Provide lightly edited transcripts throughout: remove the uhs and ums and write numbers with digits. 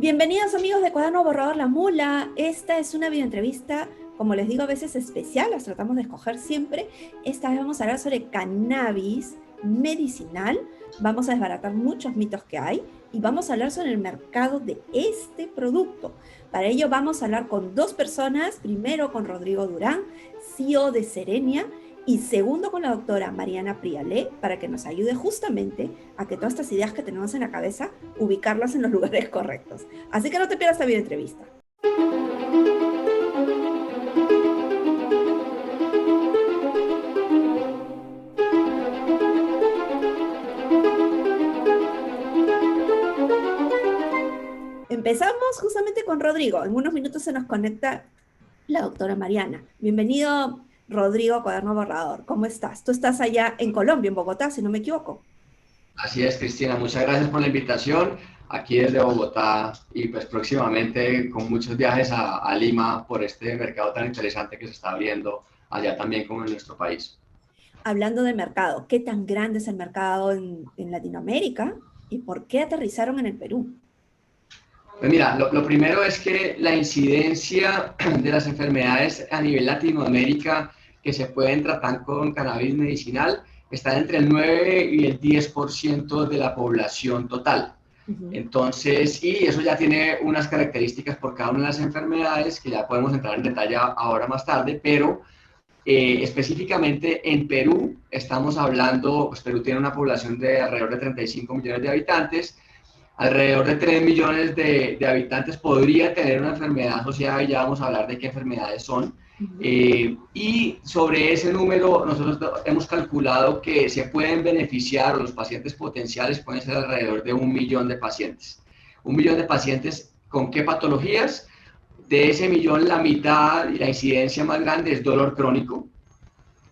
Bienvenidos amigos de Cuaderno Borrador La Mula. Esta es una videoentrevista, como les digo, a veces especial, las tratamos de escoger siempre. Esta vez vamos a hablar sobre cannabis medicinal, vamos a desbaratar muchos mitos que hay y vamos a hablar sobre el mercado de este producto. Para ello vamos a hablar con dos personas, primero con Rodrigo Durán, CEO de Serenia, y segundo con la doctora Mariana Prialé, para que nos ayude justamente a que todas estas ideas que tenemos en la cabeza, ubicarlas en los lugares correctos. Así que no te pierdas esta videoentrevista. Empezamos justamente con Rodrigo. En unos minutos se nos conecta la doctora Mariana. Bienvenido, Rodrigo, a Cuaderno Borrador. ¿Cómo estás? Tú estás allá en Colombia, en Bogotá, si no me equivoco. Así es, Cristina, muchas gracias por la invitación aquí desde Bogotá y pues próximamente con muchos viajes a Lima por este mercado tan interesante que se está abriendo allá también como en nuestro país. Hablando de mercado, ¿qué tan grande es el mercado en Latinoamérica y por qué aterrizaron en el Perú? Pues mira, lo primero es que la incidencia de las enfermedades a nivel Latinoamérica que se pueden tratar con cannabis medicinal está entre el 9 y el 10% de la población total. Entonces, y eso ya tiene unas características por cada una de las enfermedades que ya podemos entrar en detalle ahora más tarde, pero específicamente en Perú estamos hablando, pues Perú tiene una población de alrededor de 35 millones de habitantes, alrededor de 3 millones de habitantes podría tener una enfermedad asociada y ya vamos a hablar de qué enfermedades son. Y sobre ese número nosotros hemos calculado que se pueden beneficiar, o los pacientes potenciales pueden ser alrededor de 1 millón de pacientes. 1 millón de pacientes, ¿con qué patologías? De ese millón, la mitad y la incidencia más grande es dolor crónico.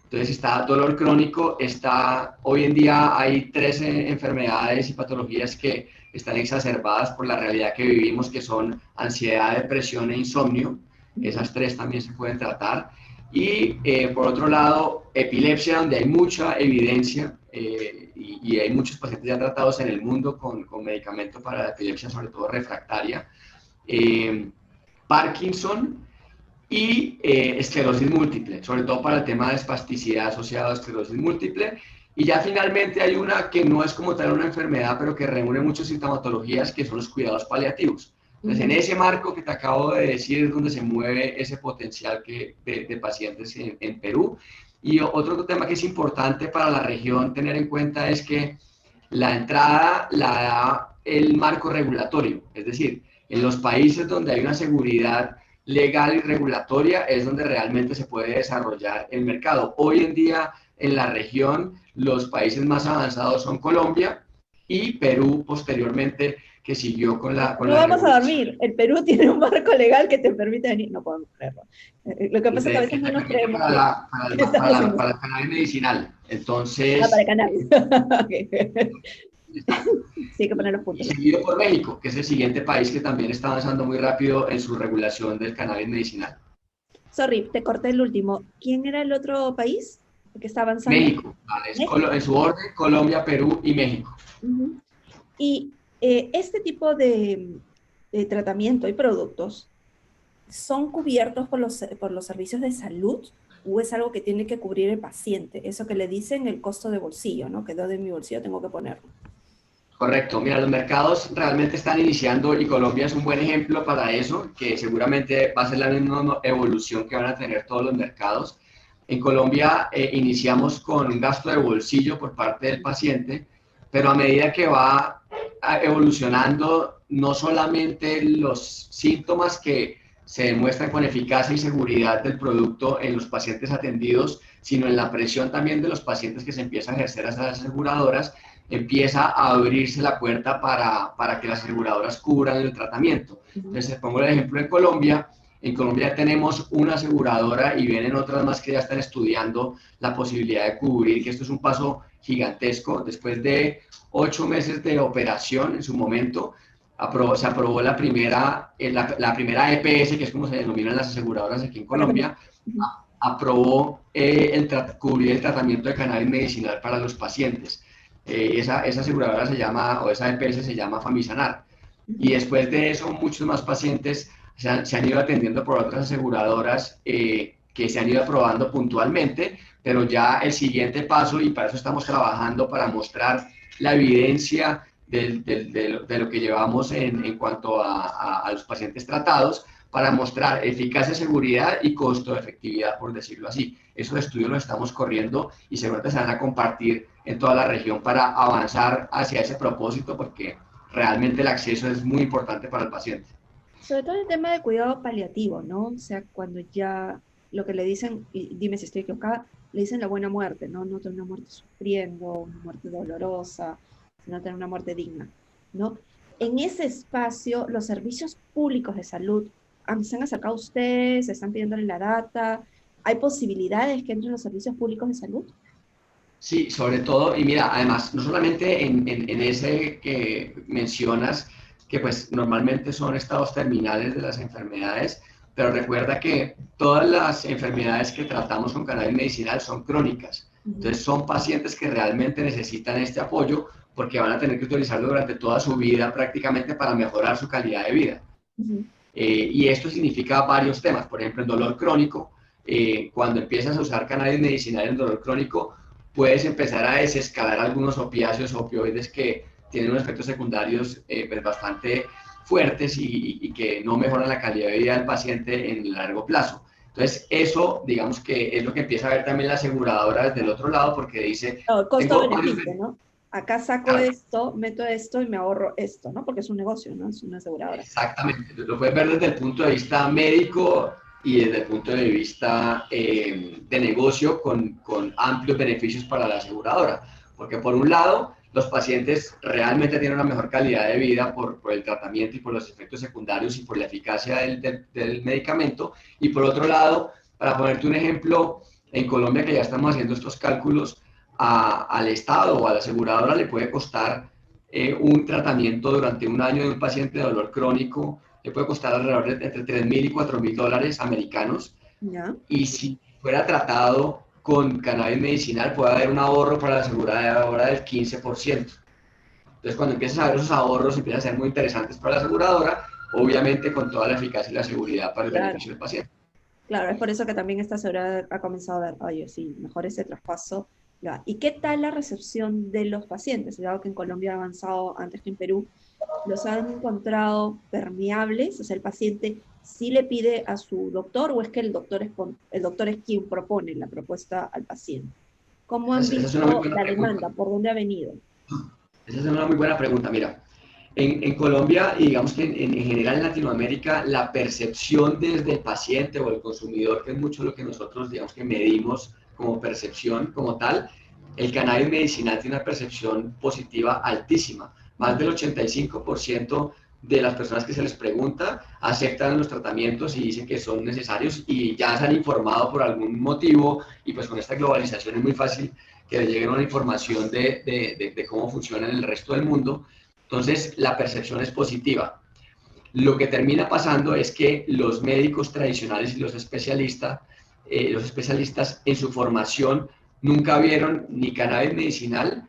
Entonces está dolor crónico, hoy en día hay 13 enfermedades y patologías que están exacerbadas por la realidad que vivimos, que son ansiedad, depresión e insomnio. Esas tres también se pueden tratar. Y por otro lado, epilepsia, donde hay mucha evidencia y hay muchos pacientes ya tratados en el mundo con medicamento para la epilepsia, sobre todo refractaria. Parkinson y esclerosis múltiple, sobre todo para el tema de espasticidad asociada a esclerosis múltiple. Y ya finalmente hay una que no es como tal una enfermedad, pero que reúne muchas sintomatologías, que son los cuidados paliativos. Entonces, en ese marco que te acabo de decir es donde se mueve ese potencial de pacientes en Perú. Y otro tema que es importante para la región tener en cuenta es que la entrada la da el marco regulatorio, es decir, en los países donde hay una seguridad legal y regulatoria es donde realmente se puede desarrollar el mercado. Hoy en día en la región los países más avanzados son Colombia y Perú posteriormente, que siguió con la No vamos a regulación. dormir. El Perú tiene un marco legal que te permite venir. No podemos creerlo. Lo que pasa es que a veces Que no te nos permite creemos que estamos en para el cannabis medicinal. para Entonces, cannabis. Okay. Sí, hay que poner los y puntos. seguido por México, que es el siguiente país que también está avanzando muy rápido en su regulación del cannabis medicinal. Sorry, te corté el último. ¿Quién era el otro país que está avanzando? México, ¿vale? México. En su orden, Colombia, Perú y México. Y este tipo de tratamiento y productos son cubiertos por los servicios de salud o es algo que tiene que cubrir el paciente. Eso que le dicen el costo de bolsillo, ¿no? Quedó de mi bolsillo, tengo que ponerlo. Correcto, mira, los mercados realmente están iniciando y Colombia es un buen ejemplo para eso, que seguramente va a ser la misma evolución que van a tener todos los mercados. En Colombia iniciamos con un gasto de bolsillo por parte del paciente, pero a medida que va evolucionando, no solamente los síntomas que se demuestran con eficacia y seguridad del producto en los pacientes atendidos, sino en la presión también de los pacientes que se empieza a ejercer a esas aseguradoras, empieza a abrirse la puerta para que las aseguradoras cubran el tratamiento. Entonces, pongo el ejemplo en Colombia. En Colombia tenemos una aseguradora y vienen otras más que ya están estudiando la posibilidad de cubrir, que esto es un paso gigantesco. Después de 8 meses de operación en su momento, se aprobó la primera EPS, que es como se denominan las aseguradoras aquí en Colombia, aprobó cubrir el tratamiento de cannabis medicinal para los pacientes. Esa aseguradora se llama, o esa EPS se llama Famisanar. Y después de eso, muchos más pacientes se han ido atendiendo por otras aseguradoras que se han ido aprobando puntualmente, pero ya el siguiente paso, y para eso estamos trabajando, para mostrar la evidencia de lo que llevamos en cuanto a los pacientes tratados, para mostrar eficacia, seguridad y costo de efectividad, por decirlo así. Esos estudios los estamos corriendo y seguramente se van a compartir en toda la región para avanzar hacia ese propósito, porque realmente el acceso es muy importante para el paciente. Sobre todo el tema de cuidado paliativo, ¿no? O sea, cuando ya lo que le dicen, y dime si estoy equivocada, le dicen la buena muerte, ¿no? No tener una muerte sufriendo, una muerte dolorosa, sino tener una muerte digna, ¿no? En ese espacio, los servicios públicos de salud se han acercado a ustedes, se están pidiéndole la data, ¿hay posibilidades que entren los servicios públicos de salud? Sí, sobre todo, y mira, además, no solamente en ese que mencionas, que pues normalmente son estados terminales de las enfermedades, pero recuerda que todas las enfermedades que tratamos con cannabis medicinal son crónicas. Entonces son pacientes que realmente necesitan este apoyo porque van a tener que utilizarlo durante toda su vida prácticamente para mejorar su calidad de vida. Y esto significa varios temas, por ejemplo, el dolor crónico. Cuando empiezas a usar cannabis medicinal en dolor crónico, puedes empezar a desescalar algunos opiáceos o opioides que tienen unos efectos secundarios pues bastante fuertes y que no mejoran la calidad de vida del paciente en el largo plazo. Entonces, eso, digamos que es lo que empieza a ver también la aseguradora desde el otro lado, porque dice, No, tengo costo-beneficio, ¿no? Acá saco claro, esto, meto esto y me ahorro esto, ¿no? Porque es un negocio, ¿no? Es una aseguradora. exactamente, lo puedes ver desde el punto de vista médico y desde el punto de vista de negocio con amplios beneficios para la aseguradora. Porque por un lado, los pacientes realmente tienen una mejor calidad de vida por el tratamiento y por los efectos secundarios y por la eficacia del medicamento. Y por otro lado, para ponerte un ejemplo, en Colombia que ya estamos haciendo estos cálculos, al Estado o a la aseguradora le puede costar un tratamiento durante un año de un paciente de dolor crónico, le puede costar alrededor de entre 3.000 y 4.000 dólares americanos. ¿Ya? Y si fuera tratado con cannabis medicinal, puede haber un ahorro para la aseguradora del 15%. Entonces, cuando empiezas a ver esos ahorros, empiezan a ser muy interesantes para la aseguradora, obviamente con toda la eficacia y la seguridad para el Claro. beneficio del paciente. Claro, es por eso que también esta aseguradora ha comenzado a ver, oye, sí, mejor ese traspaso. Ya. ¿Y qué tal la recepción de los pacientes? Dado que en Colombia ha avanzado antes que en Perú, ¿los han encontrado permeables? O sea, el paciente sí le pide a su doctor o es que el doctor es quien propone la propuesta al paciente. ¿Cómo han Esa es una muy visto buena la pregunta. demanda? ¿Por dónde ha venido? Esa es una muy buena pregunta. Mira, en Colombia y digamos que en general en Latinoamérica, la percepción desde el paciente o el consumidor, que es mucho lo que nosotros digamos que medimos como percepción como tal, el cannabis medicinal tiene una percepción positiva altísima. Más del 85% de las personas que se les pregunta aceptan los tratamientos y dicen que son necesarios y ya se han informado por algún motivo y pues con esta globalización es muy fácil que les llegue una información de cómo funciona en el resto del mundo. Entonces, la percepción es positiva. Lo que termina pasando es que los médicos tradicionales y los especialistas en su formación nunca vieron ni cannabis medicinal,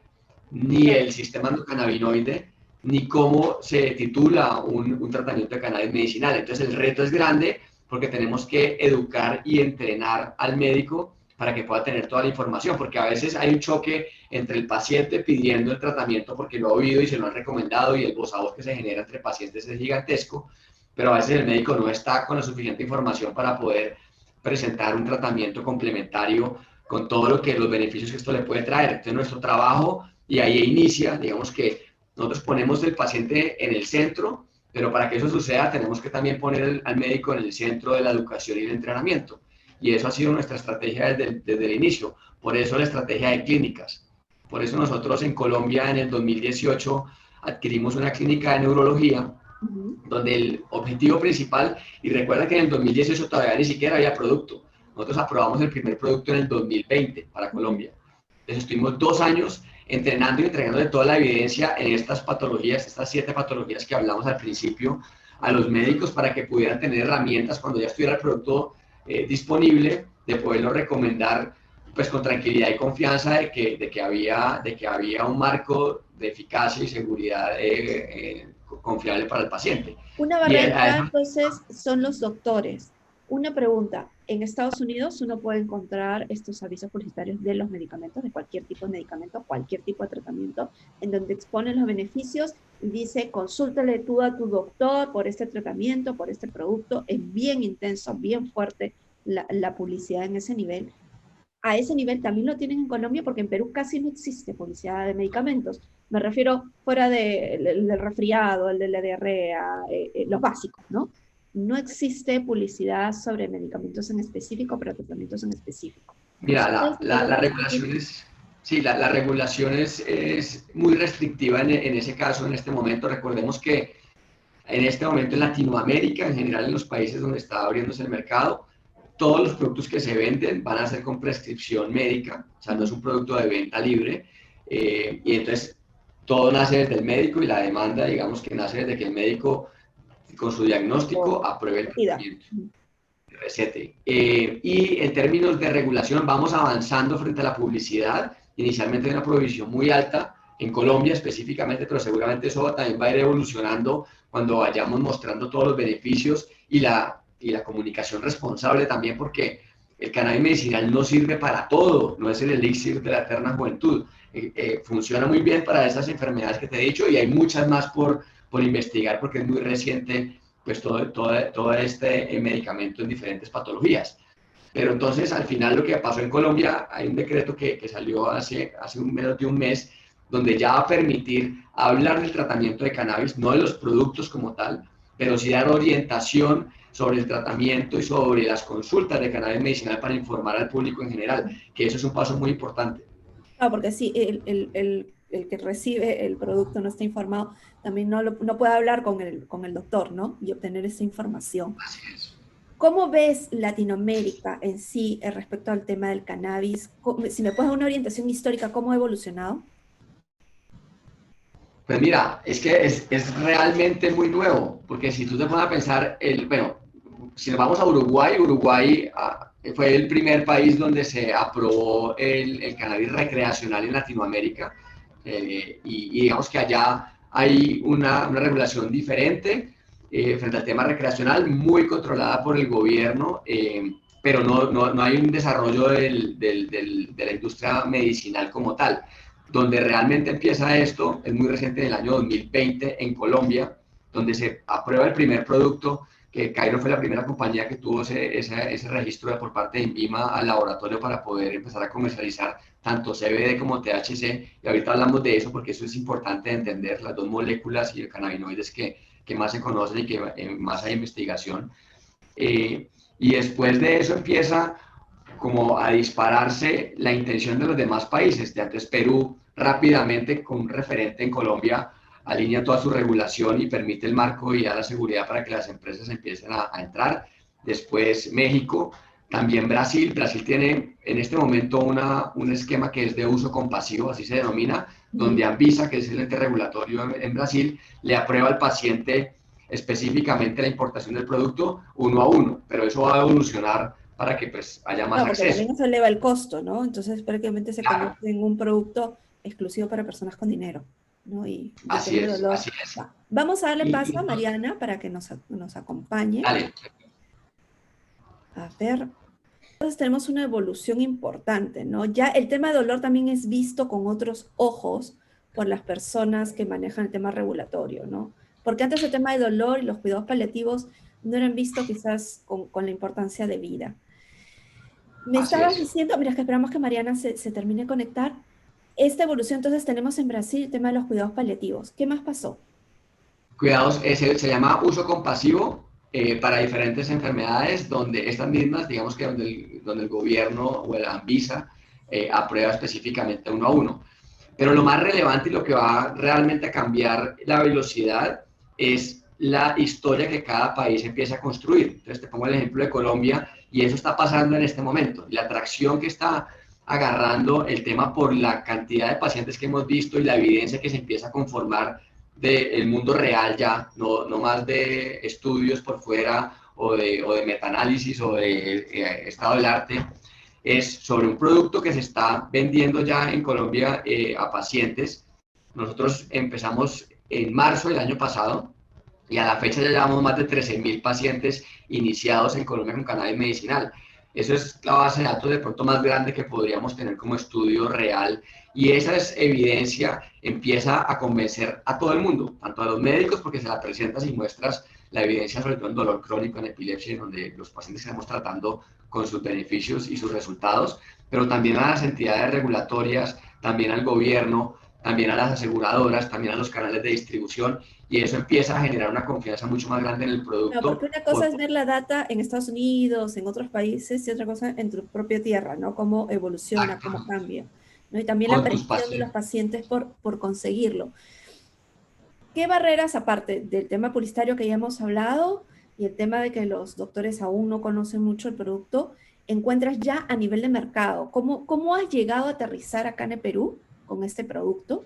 ni el sistema endocannabinoide, ni cómo se titula un tratamiento de cannabis medicinal. Entonces, el reto es grande porque tenemos que educar y entrenar al médico para que pueda tener toda la información, porque a veces hay un choque entre el paciente pidiendo el tratamiento porque lo ha oído y se lo han recomendado y el voz a voz que se genera entre pacientes es gigantesco, pero a veces el médico no está con la suficiente información para poder presentar un tratamiento complementario con todo lo que los beneficios que esto le puede traer. Entonces nuestro trabajo, y ahí inicia, digamos que nosotros ponemos el paciente en el centro, pero para que eso suceda tenemos que también poner al médico en el centro de la educación y el entrenamiento. Y eso ha sido nuestra estrategia desde el inicio. Por eso la estrategia de clínicas. Por eso nosotros en Colombia en el 2018 adquirimos una clínica de neurología donde el objetivo principal, y recuerda que en el 2018 todavía ni siquiera había producto. Nosotros aprobamos el primer producto en el 2020 para Colombia. Entonces estuvimos 2 años entrenando y entregando de toda la evidencia en estas patologías, estas 7 patologías que hablamos al principio, a los médicos para que pudieran tener herramientas cuando ya estuviera el producto disponible, de poderlo recomendar pues con tranquilidad y confianza de que había un marco de eficacia y seguridad confiable para el paciente. Una barrera, entonces, son los doctores. Una pregunta, en Estados Unidos uno puede encontrar estos avisos publicitarios de los medicamentos, de cualquier tipo de medicamento, cualquier tipo de tratamiento, en donde exponen los beneficios y dice, consúltale tú a tu doctor por este tratamiento, por este producto. Es bien intenso, bien fuerte la publicidad en ese nivel. A ese nivel también lo tienen en Colombia, porque en Perú casi no existe publicidad de medicamentos. Me refiero fuera del resfriado, el de la diarrea, los básicos, ¿no? No existe publicidad sobre medicamentos en específico, para tratamientos en específico. Mira, la regulación es, sí, la regulación es muy restrictiva en ese caso, en este momento. Recordemos que en este momento en Latinoamérica, en general en los países donde está abriéndose el mercado, todos los productos que se venden van a ser con prescripción médica, o sea, no es un producto de venta libre, y entonces todo nace desde el médico y la demanda, digamos que nace desde que el médico, con su diagnóstico, apruebe el tratamiento, recete. Y en términos de regulación, vamos avanzando frente a la publicidad. Inicialmente hay una prohibición muy alta, en Colombia específicamente, pero seguramente eso también va a ir evolucionando cuando vayamos mostrando todos los beneficios y la comunicación responsable también, porque el cannabis medicinal no sirve para todo, no es el elixir de la eterna juventud. Funciona muy bien para esas enfermedades que te he dicho y hay muchas más por investigar porque es muy reciente pues todo este medicamento en diferentes patologías. Pero entonces al final lo que pasó en Colombia, hay un decreto que salió hace menos de un mes, donde ya va a permitir hablar del tratamiento de cannabis, no de los productos como tal, pero sí dar orientación sobre el tratamiento y sobre las consultas de cannabis medicinal para informar al público en general, que eso es un paso muy importante. Ah, porque sí, el que recibe el producto no está informado, también no puede hablar con el doctor, ¿no? Y obtener esa información. Así es. ¿Cómo ves Latinoamérica en sí respecto al tema del cannabis? Si me puedes dar una orientación histórica, ¿cómo ha evolucionado? Pues mira, es que es realmente muy nuevo, porque si tú te pones a pensar, bueno, si nos vamos a Uruguay, Uruguay fue el primer país donde se aprobó el cannabis recreacional en Latinoamérica, y digamos que allá hay una regulación diferente frente al tema recreacional, muy controlada por el gobierno, pero no hay un desarrollo de la industria medicinal como tal. Donde realmente empieza esto es muy reciente, en el año 2020 en Colombia, donde se aprueba el primer producto, que Cairo fue la primera compañía que tuvo ese registro por parte de INVIMA al laboratorio para poder empezar a comercializar tanto CBD como THC, y ahorita hablamos de eso porque eso es importante entender, las dos moléculas y el cannabinoides que más se conocen y que más hay investigación. Y después de eso empieza como a dispararse la intención de los demás países. De antes Perú rápidamente con un referente en Colombia alinea toda su regulación y permite el marco y da la seguridad para que las empresas empiecen a entrar. Después México, también Brasil. Brasil tiene en este momento un esquema que es de uso compasivo, así se denomina, donde Anvisa, que es el ente regulatorio en Brasil, le aprueba al paciente específicamente la importación del producto uno a uno, pero eso va a evolucionar para que pues haya más acceso. Porque también eso eleva el costo, ¿no? Entonces prácticamente se convierte en un producto exclusivo para personas con dinero, ¿no? Y así es, así es. Vamos a darle paso a Mariana para que nos acompañe. Dale. A ver, entonces tenemos una evolución importante, ¿no? Ya el tema de dolor también es visto con otros ojos por las personas que manejan el tema regulatorio, ¿no? Porque antes el tema de dolor y los cuidados paliativos no eran vistos quizás con la importancia de vida. Me estabas diciendo, mira, que esperamos que Mariana se termine de conectar. Esta evolución entonces tenemos en Brasil el tema de los cuidados paliativos. ¿Qué más pasó? Cuidados, se llama uso compasivo para diferentes enfermedades, donde estas mismas, digamos que donde el gobierno o la Anvisa aprueba específicamente uno a uno. Pero lo más relevante y lo que va realmente a cambiar la velocidad es la historia que cada país empieza a construir. Entonces te pongo el ejemplo de Colombia y eso está pasando en este momento. La atracción que está agarrando el tema por la cantidad de pacientes que hemos visto y la evidencia que se empieza a conformar del mundo real ya, no más de estudios por fuera o de metaanálisis o de estado del arte, es sobre un producto que se está vendiendo ya en Colombia a pacientes. Nosotros empezamos en marzo del año pasado y a la fecha ya llevamos más de 13.000 pacientes iniciados en Colombia con cannabis medicinal. Eso es la base de datos de pronto más grande que podríamos tener como estudio real y esa es evidencia empieza a convencer a todo el mundo, tanto a los médicos porque se la presentas y muestras la evidencia sobre todo en dolor crónico, en epilepsia, en donde los pacientes que estamos tratando con sus beneficios y sus resultados, pero también a las entidades regulatorias, también al gobierno, también a las aseguradoras, también a los canales de distribución y eso empieza a generar una confianza mucho más grande en el No, producto. porque una cosa es ver la data en Estados Unidos, en otros países, y otra cosa en tu propia tierra, ¿no? Cómo evoluciona, Exacto, cómo cambia, ¿no? Y también la con tus presión de los pacientes. pacientes por conseguirlo. ¿Qué barreras, aparte del tema publicitario que ya hemos hablado y el tema de que los doctores aún no conocen mucho el producto, encuentras ya a nivel de mercado? ¿Cómo has llegado a aterrizar acá en el Perú con este producto?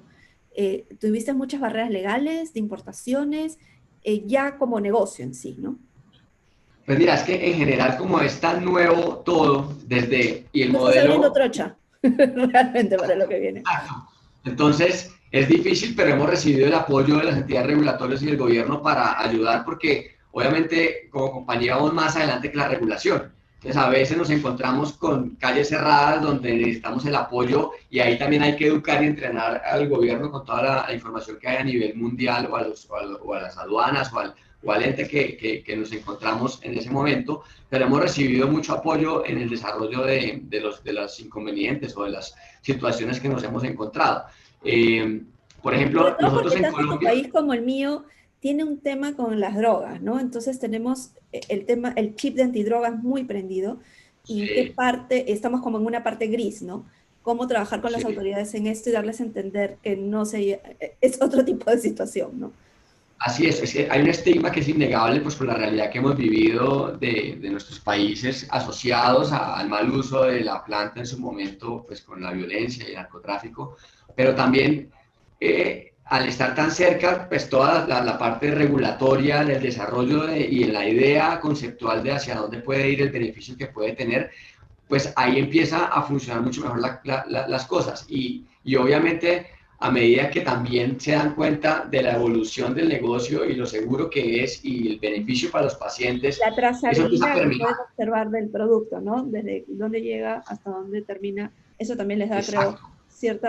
¿Tuviste muchas barreras legales, de importaciones, ya como negocio en sí, ¿no? Pues mira, es que en general como es tan nuevo todo, desde, y el Tú estás abriendo modelo. trocha, realmente, para lo que viene. Exacto. Entonces, es difícil, pero hemos recibido el apoyo de las entidades regulatorias y del gobierno para ayudar, porque obviamente como compañía vamos más adelante que la regulación. Entonces, a veces nos encontramos con calles cerradas donde necesitamos el apoyo y ahí también hay que educar y entrenar al gobierno con toda la información que hay a nivel mundial o a las aduanas o al ente que nos encontramos en ese momento, pero hemos recibido mucho apoyo en el desarrollo de los inconvenientes o de las situaciones que nos hemos encontrado. Por Sobre ejemplo, todo nosotros porque en tanto tu Colombia, país como el mío tiene un tema con las drogas, ¿no? Entonces tenemos el tema, el chip de antidrogas muy prendido. ¿Y en qué sí, parte? Estamos como en una parte gris, ¿no? Cómo trabajar con las sí, autoridades en esto y darles a entender que no se, es otro tipo de situación, ¿no? así es que hay un estigma que es innegable pues, por la realidad que hemos vivido de nuestros países asociados al mal uso de la planta en su momento, pues con la violencia y el narcotráfico, pero también al estar tan cerca, pues toda la parte regulatoria del desarrollo y la idea conceptual de hacia dónde puede ir el beneficio que puede tener, pues ahí empieza a funcionar mucho mejor las cosas. Y obviamente a medida que también se dan cuenta de la evolución del negocio y lo seguro que es y el beneficio para los pacientes, La eso empieza a trazabilidad que permear. pueden observar del producto, ¿no? Desde dónde llega hasta dónde termina, eso también les da, creo, Exacto. cierto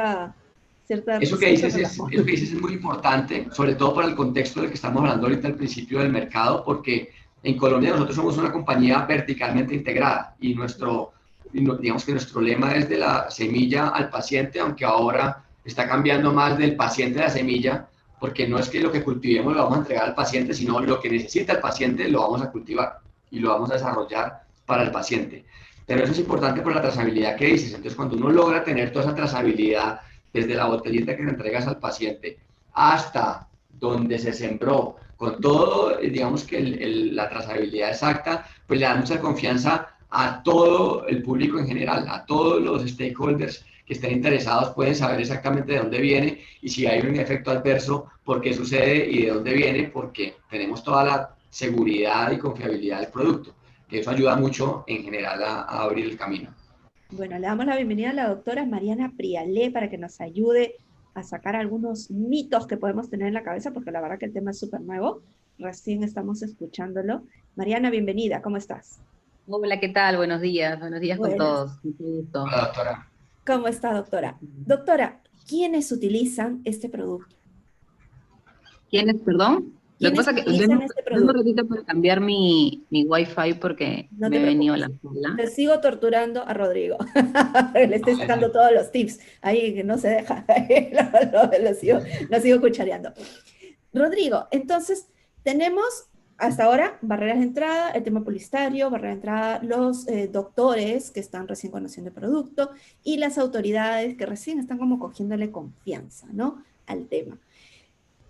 Eso relajo. que dices es muy importante, sobre todo para el contexto del que estamos hablando ahorita al principio del mercado, porque en Colombia nosotros somos una compañía verticalmente integrada y digamos que nuestro lema es de la semilla al paciente, aunque ahora está cambiando más del paciente a la semilla, porque no es que lo que cultivemos lo vamos a entregar al paciente, sino lo que necesita el paciente lo vamos a cultivar y lo vamos a desarrollar para el paciente. Pero eso es importante por la trazabilidad que dices. Entonces, cuando uno logra tener toda esa trazabilidad desde la botellita que le entregas al paciente hasta donde se sembró, con todo, digamos que la trazabilidad exacta, pues le da mucha confianza a todo el público en general, a todos los stakeholders que estén interesados pueden saber exactamente de dónde viene y si hay un efecto adverso, por qué sucede y de dónde viene, porque tenemos toda la seguridad y confiabilidad del producto, que eso ayuda mucho en general a abrir el camino. Bueno, le damos la bienvenida a la doctora Mariana Prialé para que nos ayude a sacar algunos mitos que podemos tener en la cabeza, porque la verdad que el tema es súper nuevo. Recién estamos escuchándolo. Mariana, bienvenida, ¿cómo estás? Hola, ¿qué tal? Buenos días con Buenas. todos. Mucho gusto. Hola, doctora. ¿Cómo está, doctora? Doctora, ¿quiénes utilizan este producto? ¿Quiénes, perdón? Lo que ¿Quiénes pasa es que utilizan este denme un producto? ratito para cambiar mi wifi porque No me te he venido a la preocupes. sala. Te sigo torturando a Rodrigo. Le estoy sacando todos los tips. Ahí que no se deja. Lo sigo cuchareando. Rodrigo, entonces tenemos hasta ahora barreras de entrada, el tema publicitario, barrera de entrada, los doctores que están recién conociendo el producto y las autoridades que recién están como cogiéndole confianza, ¿no? Al tema.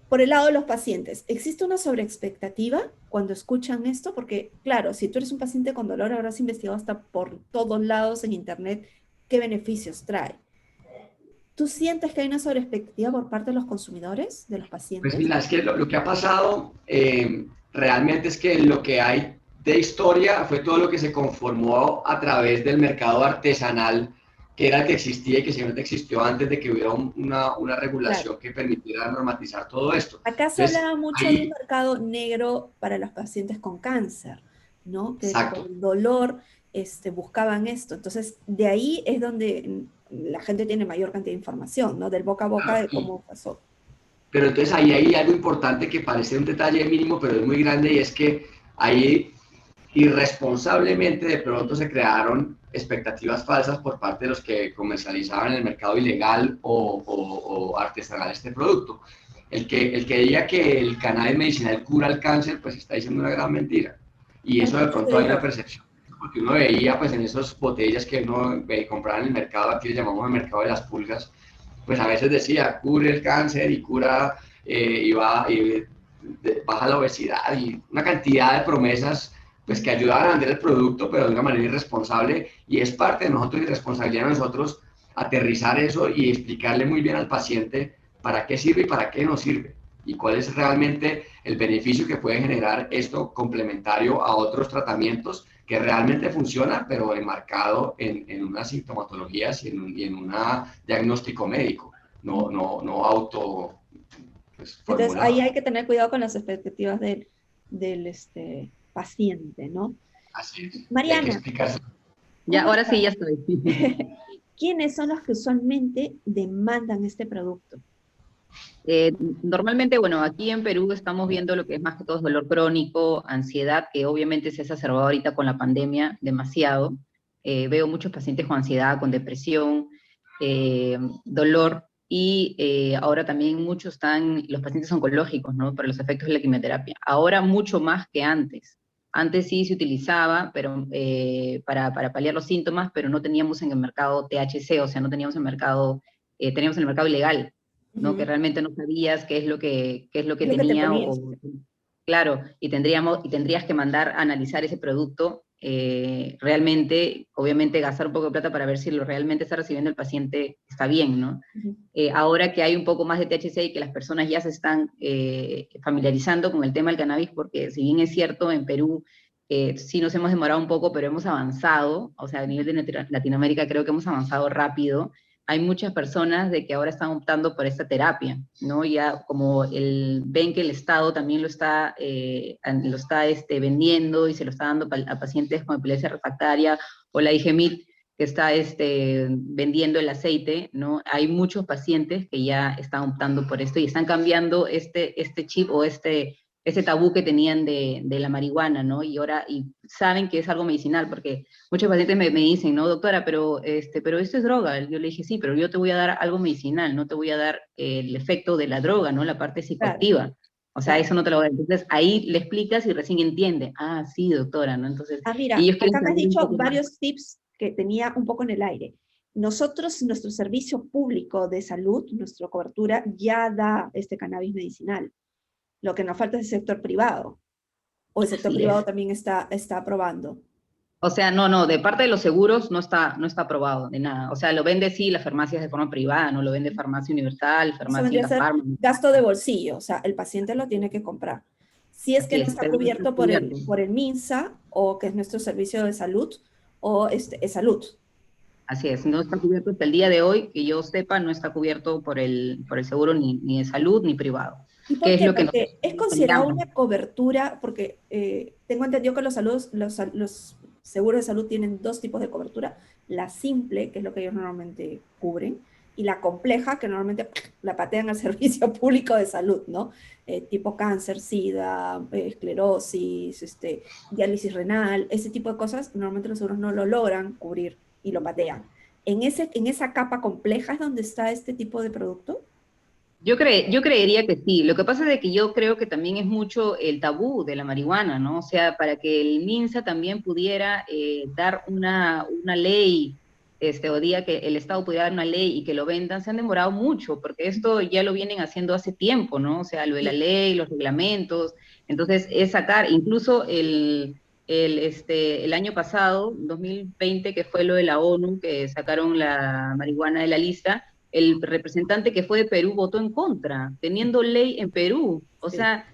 Por el lado de los pacientes, ¿existe una sobreexpectativa cuando escuchan esto? Porque, claro, si tú eres un paciente con dolor, habrás investigado hasta por todos lados en internet qué beneficios trae. ¿Tú sientes que hay una sobreexpectativa por parte de los consumidores, de los Pues pacientes? mira, es que lo que ha pasado realmente es que lo que hay de historia fue todo lo que se conformó a través del mercado artesanal que era el que existía y que siempre existió antes de que hubiera una regulación Claro. que permitiera normatizar todo esto. Acá se Entonces, hablaba mucho de un ahí, mercado negro para los pacientes con cáncer, ¿no? Que por exacto. el dolor buscaban esto. Entonces, de ahí es donde la gente tiene mayor cantidad de información, ¿no? Del boca a boca de cómo pasó. Pero entonces ahí hay algo importante que parece un detalle mínimo, pero es muy grande, y es que ahí irresponsablemente de pronto se crearon expectativas falsas por parte de los que comercializaban en el mercado ilegal o artesanal este producto. El que diga que el cannabis medicinal cura el cáncer, pues está diciendo una gran mentira. Y Hay eso de muchos pronto hay una seguidores. percepción, porque uno veía pues en esas botellas que uno compraba en el mercado, aquí le llamamos el mercado de las pulgas, pues a veces decía, cura el cáncer y cura, baja la obesidad y una cantidad de promesas pues que ayudaban a vender el producto, pero de una manera irresponsable, y es parte de nosotros y responsabilidad de nosotros aterrizar eso y explicarle muy bien al paciente para qué sirve y para qué no sirve, y cuál es realmente el beneficio que puede generar esto complementario a otros tratamientos que realmente funciona, pero enmarcado en unas sintomatologías y en un diagnóstico médico, no auto pues, Entonces, ahí formulado. hay que tener cuidado con las expectativas del paciente, ¿no? Así es, y hay que Mariana, explicarse. Ya, ¿cómo ahora sí, está? ya estoy. ¿Quiénes son los que usualmente demandan este producto? Normalmente, bueno, aquí en Perú estamos viendo lo que es más que todo dolor crónico, ansiedad, que obviamente se ha exacerbado ahorita con la pandemia demasiado. Veo muchos pacientes con ansiedad, con depresión, dolor, y ahora también muchos están los pacientes oncológicos, ¿no? Por los efectos de la quimioterapia. Ahora mucho más que antes. Antes sí se utilizaba pero, para paliar los síntomas, pero no teníamos en el mercado THC, o sea, no teníamos en el mercado, teníamos en el mercado ilegal, ¿no? Que Ujú. realmente no sabías qué es lo que Es lo que te tenía, ponías. claro, y tendrías que mandar a analizar ese producto, realmente, obviamente gastar un poco de plata para ver si lo realmente está recibiendo el paciente está bien, ¿no? Ujú. Ahora que hay un poco más de THC y que las personas ya se están familiarizando con el tema del cannabis, porque si bien es cierto, en Perú sí nos hemos demorado un poco, pero hemos avanzado, o sea, a nivel de Latinoamérica creo que hemos avanzado rápido. Hay muchas personas de que ahora están optando por esta terapia, ¿no? Ya como ven que el Estado también lo está vendiendo y se lo está dando a pacientes con epilepsia refractaria, o la IGEMIT, que está vendiendo el aceite, ¿no? Hay muchos pacientes que ya están optando por esto y están cambiando este chip o este tabú que tenían de la marihuana, ¿no? Y ahora saben que es algo medicinal, porque muchos pacientes me dicen, ¿no, doctora, pero esto es droga? Yo le dije, sí, pero yo te voy a dar algo medicinal, no te voy a dar el efecto de la droga, ¿no? La parte Claro, psicoactiva. O sea, claro. eso no te lo voy a dar. Entonces, ahí le explicas y recién entiende. Ah, sí, doctora, ¿no? Entonces, Ah, mira, ellos quieren acá me has saber un dicho poco más. varios tips que tenía un poco en el aire. Nosotros, nuestro servicio público de salud, nuestra cobertura, ya da este cannabis medicinal. Lo que nos falta es el sector privado. O el sector Así privado es. también está aprobando. O sea, no, de parte de los seguros no está aprobado de nada. O sea, lo vende sí las farmacias de forma privada, no lo vende Farmacia Universal, Eso Farmacia vendría a ser Incafarma. gasto de bolsillo, o sea, el paciente lo tiene que comprar. Si es que Así no es, está pero no está cubierto por cubierto. el MINSA, o que es nuestro servicio de salud, o es salud. Así es, no está cubierto hasta el día de hoy, que yo sepa, no está cubierto por el seguro ni de salud ni privado, ¿Y que por es qué? lo que nosotros Porque es considerado peleamos. una cobertura, porque tengo entendido que los seguros de salud tienen dos tipos de cobertura, la simple, que es lo que ellos normalmente cubren, y la compleja, que normalmente la patean al servicio público de salud, ¿no? Tipo cáncer, sida, esclerosis, diálisis renal, ese tipo de cosas, normalmente los seguros no lo logran cubrir y lo patean. En esa capa compleja es donde está este tipo de producto. Yo creería que sí. Lo que pasa es de que yo creo que también es mucho el tabú de la marihuana, ¿no? O sea, para que el MINSA también pudiera dar una ley, o diga que el Estado pudiera dar una ley y que lo vendan, se han demorado mucho, porque esto ya lo vienen haciendo hace tiempo, ¿no? O sea, lo de la Sí. ley, los reglamentos. Entonces, es sacar, incluso el año pasado, 2020, que fue lo de la ONU, que sacaron la marihuana de la lista, el representante que fue de Perú votó en contra, teniendo ley en Perú. O Sí. sea,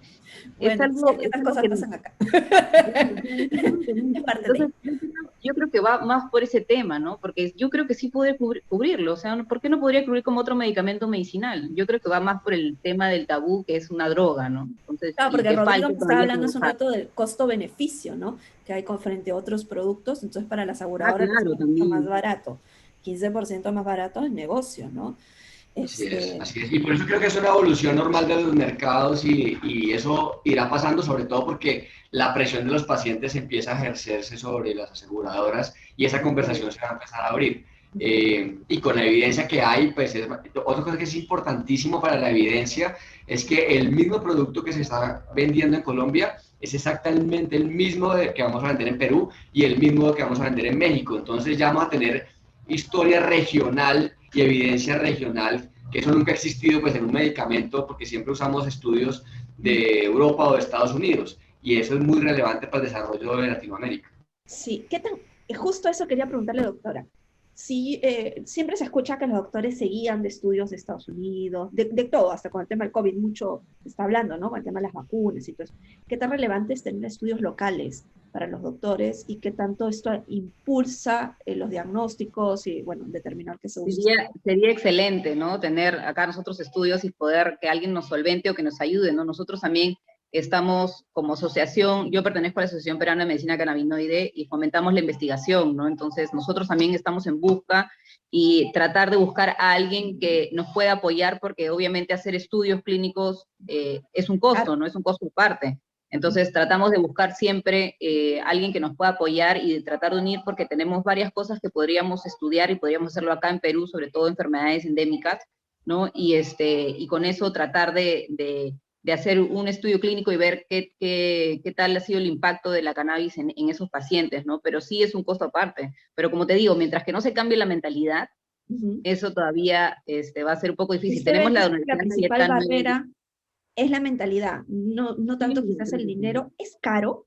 es Bueno, algo, es estas algo cosas que, pasan acá. claro, o sea, es algo que no Es entiendo. parte Entonces, de. yo creo que va más por ese tema, ¿no? Porque yo creo que sí puede cubrirlo, o sea, ¿por qué no podría cubrir como otro medicamento medicinal? Yo creo que va más por el tema del tabú, que es una droga, ¿no? Entonces, Claro, y porque que Rodrigo falta me estaba todavía hablando hace un trabajar. rato del costo-beneficio, ¿no? Que hay frente a otros productos, entonces para la Ah, aseguradora les claro, sale mucho más también. barato. 15% más barato es negocio, ¿no? Así es, Este, así es. Y por eso creo que es una evolución normal de los mercados y eso irá pasando sobre todo porque la presión de los pacientes empieza a ejercerse sobre las aseguradoras y esa conversación se va a empezar a abrir. Y con la evidencia que hay, pues otra cosa que es importantísimo para la evidencia es que el mismo producto que se está vendiendo en Colombia es exactamente el mismo que vamos a vender en Perú y el mismo que vamos a vender en México. Entonces ya vamos a tener historia regional y evidencia regional, que eso nunca ha existido pues, en un medicamento, porque siempre usamos estudios de Europa o de Estados Unidos, y eso es muy relevante para el desarrollo de Latinoamérica. sí, ¿qué tan? Justo eso quería preguntarle, doctora. Sí, siempre se escucha que los doctores se guían de estudios de Estados Unidos, de todo, hasta con el tema del COVID, mucho se está hablando, ¿no? Con el tema de las vacunas y todo eso. ¿Qué tan relevante es tener estudios locales para los doctores y qué tanto esto impulsa los diagnósticos y, bueno, determinar qué se usa? Sería excelente, ¿no? Tener acá nosotros estudios y poder que alguien nos solvente o que nos ayude, ¿no? Nosotros también estamos como asociación, yo pertenezco a la Asociación Peruana de Medicina Cannabinoide y fomentamos la investigación, ¿no? Entonces nosotros también estamos en busca y tratar de buscar a alguien que nos pueda apoyar porque obviamente hacer estudios clínicos es un costo, ¿no? Es un costo aparte. Entonces tratamos de buscar siempre alguien que nos pueda apoyar y de tratar de unir porque tenemos varias cosas que podríamos estudiar y podríamos hacerlo acá en Perú, sobre todo enfermedades endémicas, ¿no? Y con eso tratar de hacer un estudio clínico y ver qué tal ha sido el impacto de la cannabis en esos pacientes, ¿no? Pero sí es un costo aparte. Pero como te digo, mientras que no se cambie la mentalidad, eso todavía va a ser un poco difícil. Ustedes Tenemos la dicen que la Universidad principal Cayetano. barrera es la mentalidad, no, no tanto quizás el dinero. Es caro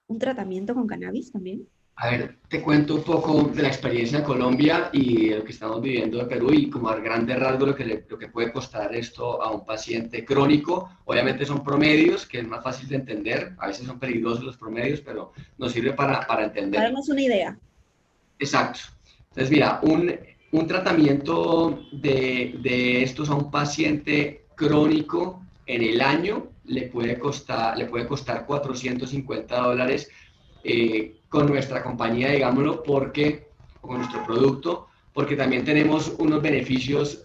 un tratamiento con cannabis también. A ver, te cuento un poco de la experiencia en Colombia y de lo que estamos viviendo en Perú y como a grandes rasgos lo que puede costar esto a un paciente crónico. Obviamente son promedios, que es más fácil de entender. A veces son peligrosos los promedios, pero nos sirve para Para entenderlo. darnos una idea. Exacto. Entonces, mira, un tratamiento de estos a un paciente crónico en el año le puede costar $450 con nuestra compañía, digámoslo, porque, o con nuestro producto, porque también tenemos unos beneficios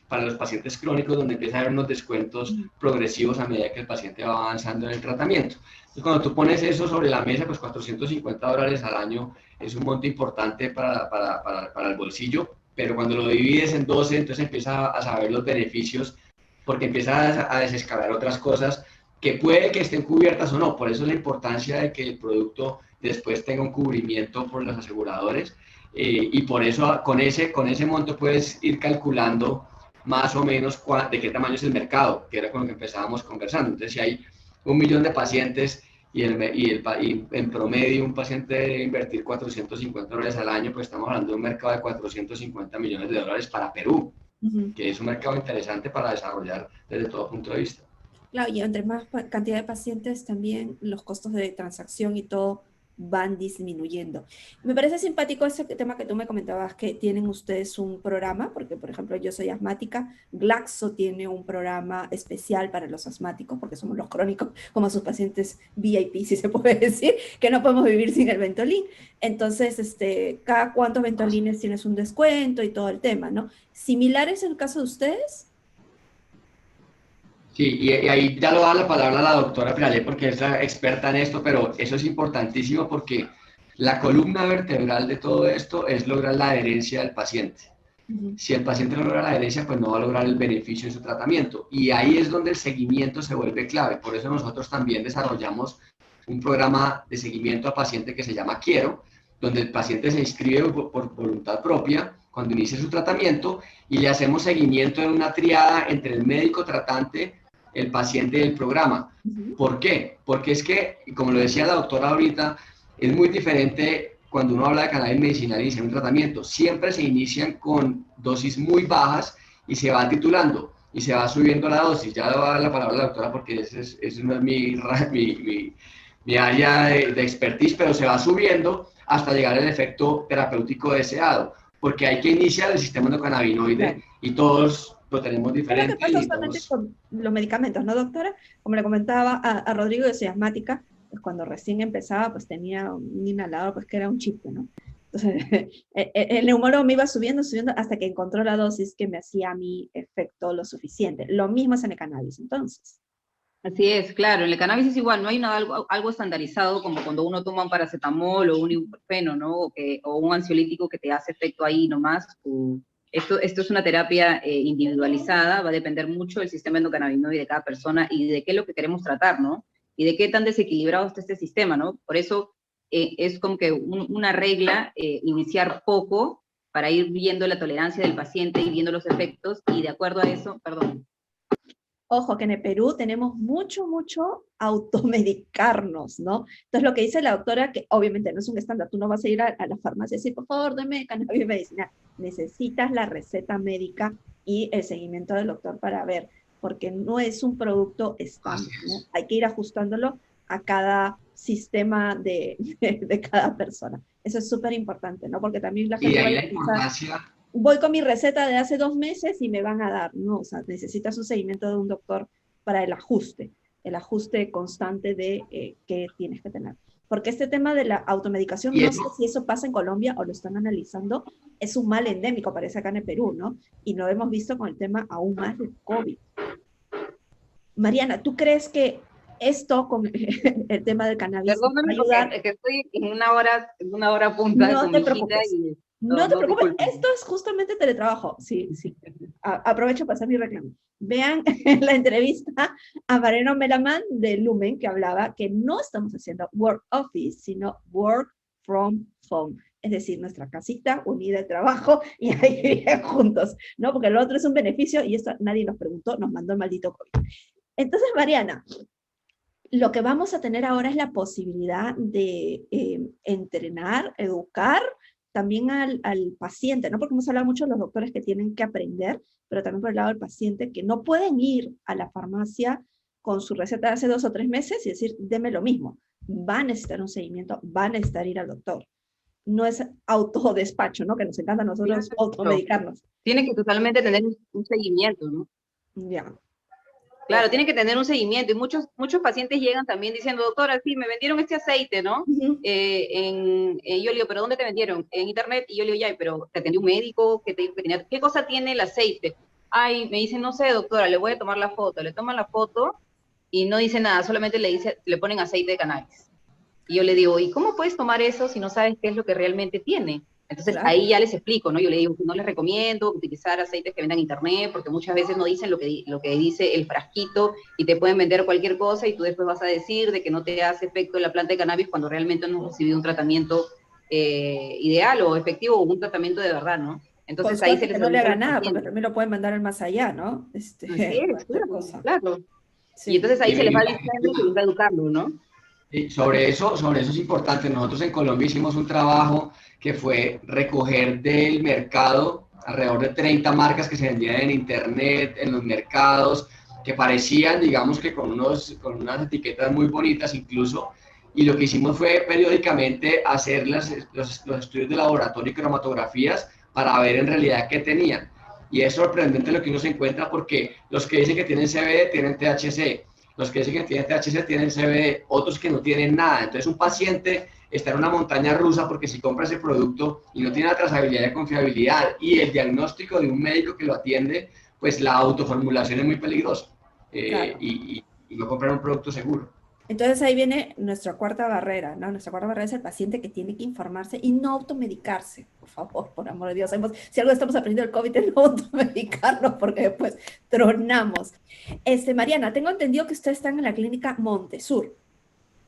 para los pacientes crónicos donde empieza a haber unos descuentos progresivos a medida que el paciente va avanzando en el tratamiento. Entonces, cuando tú pones eso sobre la mesa, pues $450 al año es un monto importante para el bolsillo, pero cuando lo divides en 12, entonces empiezas a saber los beneficios porque empiezas a desescalar otras cosas que puede que estén cubiertas o no. Por eso la importancia de que el producto después tenga un cubrimiento por los aseguradores y por eso con ese monto puedes ir calculando más o menos de qué tamaño es el mercado, que era con lo que empezábamos conversando. Entonces, si hay 1 millón de pacientes y en promedio un paciente debe invertir $450 al año, pues estamos hablando de un mercado de $450 millones para Perú, que es un mercado interesante para desarrollar desde todo punto de vista. Claro, y entre más cantidad de pacientes también los costos de transacción y todo van disminuyendo. Me parece simpático ese tema que tú me comentabas, que tienen ustedes un programa, porque por ejemplo yo soy asmática, Glaxo tiene un programa especial para los asmáticos, porque somos los crónicos, como sus pacientes VIP, si se puede decir, que no podemos vivir sin el Ventolin. Entonces, cada cuántos Ventolines tienes un descuento y todo el tema, ¿no? ¿Similar es el caso de ustedes? Sí, y ahí ya lo da la palabra la doctora Pirale porque es la experta en esto, pero eso es importantísimo porque la columna vertebral de todo esto es lograr la adherencia del paciente. Si el paciente no logra la adherencia, pues no va a lograr el beneficio en su tratamiento. Y ahí es donde el seguimiento se vuelve clave. Por eso nosotros también desarrollamos un programa de seguimiento a paciente que se llama Quiero, donde el paciente se inscribe por voluntad propia cuando inicie su tratamiento y le hacemos seguimiento en una triada entre el médico tratante, el paciente y el programa. ¿Por qué? Porque es que, como lo decía la doctora ahorita, es muy diferente cuando uno habla de cannabis medicinal y inicia un tratamiento. Siempre se inician con dosis muy bajas y se va titulando y se va subiendo la dosis. Ya le voy a dar la palabra a la doctora porque ese no es mi área de expertise, pero se va subiendo hasta llegar al efecto terapéutico deseado, porque hay que iniciar el sistema endocannabinoide Claro. y todos lo tenemos Es lo que diferente pasa y usualmente vamos... con los medicamentos, ¿no, doctora? Como le comentaba a Rodrigo, yo soy asmática, pues cuando recién empezaba, pues tenía un inhalador, pues que era un chiste, ¿no? Entonces, el neumólogo me iba subiendo, subiendo, hasta que encontró la dosis que me hacía a mi efecto lo suficiente. Lo mismo es en el cannabis, entonces. Así es, claro, en el cannabis es igual, no hay nada, algo estandarizado como cuando uno toma un paracetamol o un ibuprofeno, ¿no? O un ansiolítico que te hace efecto ahí nomás. Esto es una terapia individualizada, va a depender mucho del sistema endocannabinoide de cada persona y de qué es lo que queremos tratar, ¿no? Y de qué tan desequilibrado está este sistema, ¿no? Por eso es como que una regla iniciar poco para ir viendo la tolerancia del paciente y viendo los efectos y de acuerdo a eso, perdón. Ojo, que en el Perú tenemos mucho, mucho automedicarnos, ¿no? Entonces, lo que dice la doctora, que obviamente no es un estándar, tú no vas a ir a la farmacia y decir, por favor, deme cannabis medicinal. Necesitas la receta médica y el seguimiento del doctor para ver, porque no es un producto estándar, ¿no? Hay que ir ajustándolo a cada sistema de cada persona. Eso es súper importante, ¿no? Porque también la Y de gente ahí vaya la a pensar, importancia, voy con mi receta de hace 2 meses y me van a dar, ¿no? O sea, necesitas un seguimiento de un doctor para el ajuste constante de qué tienes que tener. Porque este tema de la automedicación, y no sé eso, si eso pasa en Colombia o lo están analizando, es un mal endémico, parece acá en el Perú, ¿no? Y lo hemos visto con el tema aún más del COVID. Mariana, ¿tú crees que esto con el tema del cannabis va a Perdóname porque ayudar? es que estoy en una hora punta No con te mi hijita preocupes. y No no, te no, preocupes. disculpen. Esto es justamente teletrabajo. Sí, sí. Aprovecho para hacer mi reclamo. Vean la entrevista a Mariano Melamán de Lumen, que hablaba que no estamos haciendo work office, sino work from home. Es decir, nuestra casita unida de trabajo y ahí viven juntos, ¿no? Porque lo otro es un beneficio y esto nadie nos preguntó, nos mandó el maldito COVID. Entonces, Mariana, lo que vamos a tener ahora es la posibilidad de entrenar, educar también al paciente, ¿no? Porque hemos hablado mucho de los doctores que tienen que aprender, pero también por el lado del paciente que no pueden ir a la farmacia con su receta de hace 2 o 3 meses y decir, deme lo mismo. Va a necesitar un seguimiento, va a necesitar ir al doctor. No es autodespacho, ¿no? Que nos encanta a nosotros Claro. automedicarnos. Tiene que totalmente tener un seguimiento, ¿no? Ya. Claro, Ojo. tiene que tener un seguimiento y muchos pacientes llegan también diciendo, doctora, sí, me vendieron este aceite, ¿no? Ujú. Yo le digo, ¿pero dónde te vendieron? En internet, y yo le digo, ya, pero te atendió un médico, ¿qué te dijo que tenía? ¿Qué cosa tiene el aceite? Ay, me dice, no sé, doctora, le voy a tomar la foto. Le toman la foto y no dice nada, solamente le ponen aceite de cannabis. Y yo le digo, ¿y cómo puedes tomar eso si no sabes qué es lo que realmente tiene? Entonces Claro. ahí ya les explico, ¿no? Yo le digo que no les recomiendo utilizar aceites que vendan en internet, porque muchas veces no dicen lo que dice el frasquito y te pueden vender cualquier cosa y tú después vas a decir de que no te hace efecto la planta de cannabis cuando realmente no has recibido un tratamiento ideal o efectivo o un tratamiento de verdad, ¿no? Con Entonces ahí se suerte que les no le orienta a haga los nada, porque pacientes. también lo pueden mandar al más allá, ¿no? Así es, Cualquier claro, cosa. claro. Y Sí. entonces ahí se les va y diciendo y se les va educando, ¿no? y sobre eso es importante. Nosotros en Colombia hicimos un trabajo que fue recoger del mercado alrededor de 30 marcas que se vendían en internet, en los mercados, que parecían, digamos que con unas etiquetas muy bonitas incluso. Y lo que hicimos fue periódicamente hacer los estudios de laboratorio y cromatografías para ver en realidad qué tenían. Y es sorprendente lo que uno se encuentra porque los que dicen que tienen CBD tienen THC, los que dicen que tienen THC tienen CBD, otros que no tienen nada. Entonces un paciente está en una montaña rusa porque si compra ese producto y no tiene la trazabilidad y confiabilidad y el diagnóstico de un médico que lo atiende, pues la autoformulación es muy peligrosa Claro. y no comprar un producto seguro. Entonces ahí viene nuestra cuarta barrera, ¿no? Nuestra cuarta barrera es el paciente que tiene que informarse y no automedicarse. Por favor, por amor de Dios. Si algo estamos aprendiendo del COVID es no automedicarnos porque después tronamos. Mariana, tengo entendido que ustedes están en la clínica Montesur.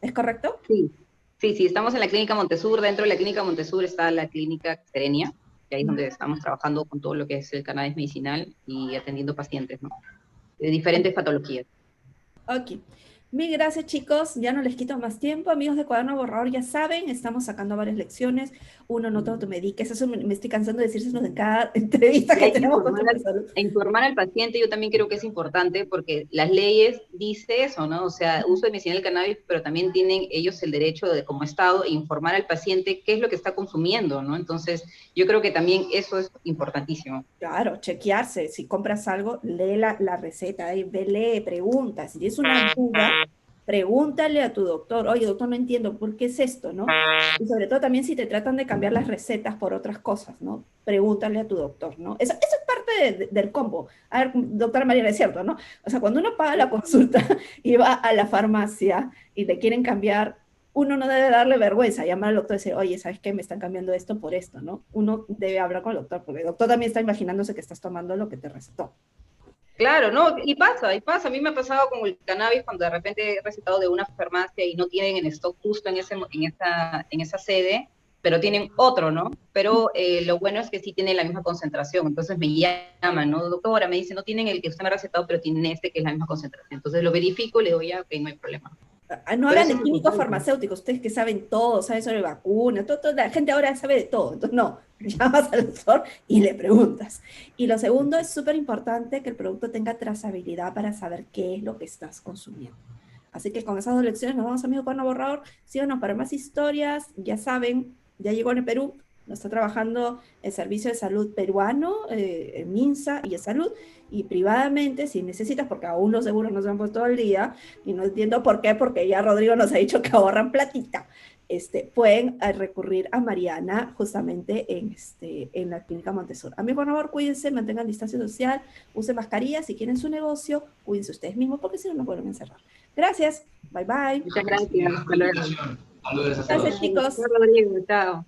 ¿Es correcto? Sí, sí, estamos en la clínica Montesur. Dentro de la clínica Montesur está la clínica Serenia, que ahí es donde estamos trabajando con todo lo que es el cannabis medicinal y atendiendo pacientes, ¿no? De diferentes patologías. Ok. Mil gracias, chicos. Ya no les quito más tiempo. Amigos de Cuaderno Borrador, ya saben, estamos sacando varias lecciones. Uno, no te automediques. Eso me estoy cansando de decírselos en cada entrevista Y que hay que tenemos con temas de salud. informar al paciente, yo también creo que es importante porque las leyes dice eso, ¿no? O sea, uso de medicinal del cannabis, pero también tienen ellos el derecho de, como Estado, informar al paciente qué es lo que está consumiendo, ¿no? Entonces, yo creo que también eso es importantísimo. Claro, chequearse. Si compras algo, lee la receta, lee, pregunta. Si tienes una duda, pregúntale a tu doctor. Oye, doctor, no entiendo, ¿por qué es esto, no? Y sobre todo también si te tratan de cambiar las recetas por otras cosas, ¿no? Pregúntale a tu doctor, ¿no? Eso es parte del combo. A ver, doctora María, es cierto, ¿no? O sea, cuando uno paga la consulta y va a la farmacia y te quieren cambiar, uno no debe darle vergüenza, llamar al doctor y decir, oye, ¿sabes qué? Me están cambiando esto por esto, ¿no? Uno debe hablar con el doctor, porque el doctor también está imaginándose que estás tomando lo que te recetó. Claro, no, y pasa. A mí me ha pasado con el cannabis cuando de repente he recetado de una farmacia y no tienen en stock justo en esa sede, pero tienen otro, ¿no? Pero lo bueno es que sí tiene la misma concentración. Entonces me llaman, ¿no? Doctora, me dice, no tienen el que usted me ha recetado, pero tienen este que es la misma concentración. Entonces lo verifico y le digo, ya, ok, no hay problema. No Pero hagan eso de es químicos importante. farmacéuticos, ustedes que saben todo, saben sobre vacunas, la gente ahora sabe de todo, entonces no, llamas al doctor y le preguntas. Y lo segundo es súper importante que el producto tenga trazabilidad para saber qué es lo que estás consumiendo. Así que con esas dos lecciones nos vamos, amigos, Cuaderno Borrador. Síganos para más historias, ya saben, ya llegó en el Perú, nos está trabajando el Servicio de Salud peruano, el MINSA y el Salud, y privadamente, si necesitas, porque aún los seguros no se han puesto al día, y no entiendo por qué, porque ya Rodrigo nos ha dicho que ahorran platita, pueden recurrir a Mariana justamente en la Clínica Montessori. A mí, por favor, cuídense, mantengan distancia social, usen mascarillas, si quieren su negocio, cuídense ustedes mismos, porque si no, nos vuelven a encerrar. Gracias, bye bye. Muchas gracias. Hasta luego. Saludos a Gracias, todos. chicos. Rodrigo, chao.